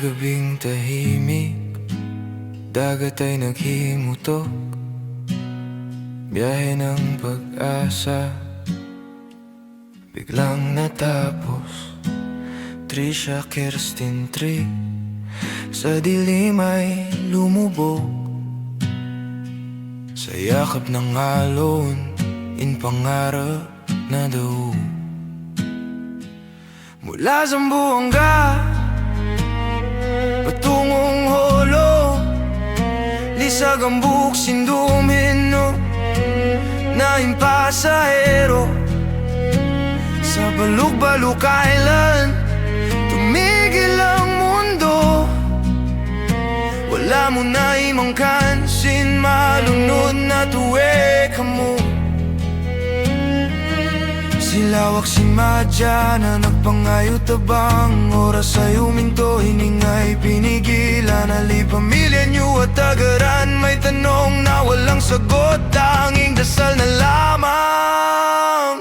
gabing tahimik, dagat ay naghimutok, biyahe ng pag-asa biglang natapos. Trisha, Kirsten, Trick, sa dilim ay lumubog, sa yakap ng alon, in pangarap na daw. Mula Zamboanga patungong Holo, lisag ang buksin dumino, naing pasahero. Sa Baluk-Baluk Island tumigil ang mundo, wala mo na imang kansin, malunod na tuwe ka mo. Silawak si Madja na nagpangayo tabang, oras ay huminto, hiningay pinigilan. Ali pamilya niyo at agaran, may tanong na walang sagot, tanging dasal na lamang.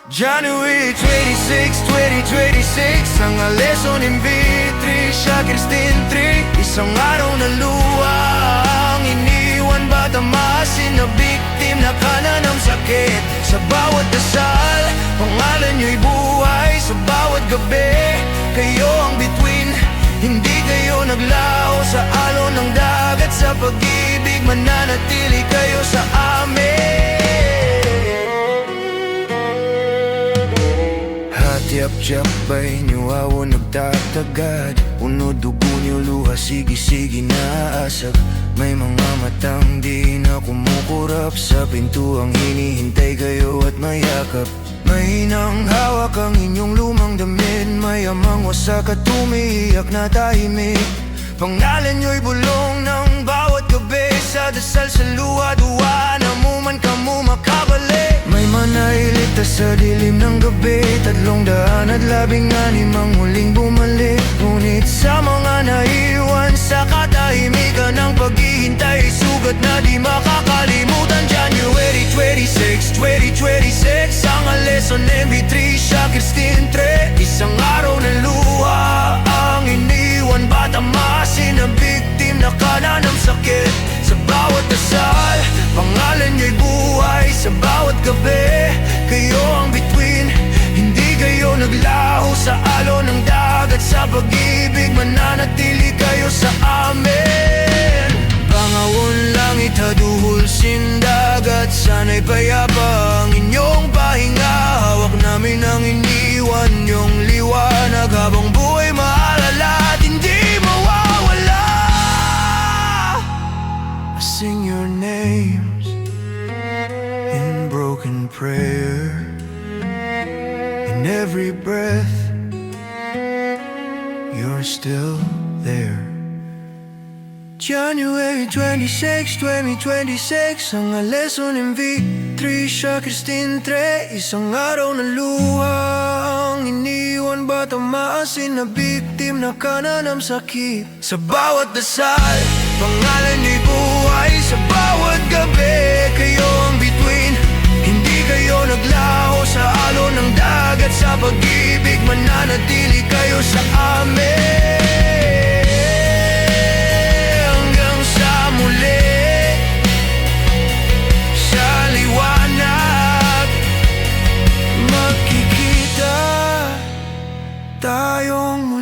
January 26, 2026, ang Aleson MV, Trisha, Kirsten, Trick, isang araw na luwang iniwan bata masin na biktim na kanan ng sakit. Sa bawat dasal, pangalan nyo'y buhay. Sa bawat gabi, kayo ang bituin, hindi kayo naglaho sa alon ng dagat. Sa pag-ibig, mananatili kayo sa amin. Hatiap-tiap bay nyo awo nagtatagad, puno dugo nyo luha, sige-sige na asag. May mga matang di na kumukurap, sa pintuang hinihintay kayo at mayakap. Mahinang hawak ang inyong lumang damit, mayamang wasak at umiiyak na tahimik. Pangalan nyo'y bulong ng bawat gabi, sa dasal sa luha-duwa na muman ka mo makabalik. May manailigtas sa dilim ng gabi, 316 ang huling bumalik. Ngunit sa mga naiwan sa katahimikan ng paghihintay, sugat na di makakalimutan. January 26, 2026, ang Aleson MV, Trisha, Kirsten, Trick, isang araw na luha ang iniwan bata masin na biktim na kanan ng sakit. Sa bawat dasal, pangalan nyo'y buhay. Sa bawat gabi, kayo ang bituin, hindi kayo naglaho sa alon ng dagat. Sa pag-ibig, mananatili kayo sa amin. Pangawon langit, haduhol sindagat, sana'y payapa ang inyong pahinga. Hawak namin ang iniwan yung liwanag, habang buhay maalala at hindi mawawala. I sing your names in broken prayer, in every breath you're still there. January 26, 2026, ang Aleson MV, Trisha, Kirsten, Trick, isang araw na luhang iniwan bata maasin na biktim na kanan ng sakit. Sa bawat dasal, pangalan nyo'y buhay. Sa bawat gabi, kayo ang bituin, hindi kayo naglaho sa alon ng dagat. Sa pag-ibig, mananatili kayo sa amin. Sa liwanag, magkikita tayong muli.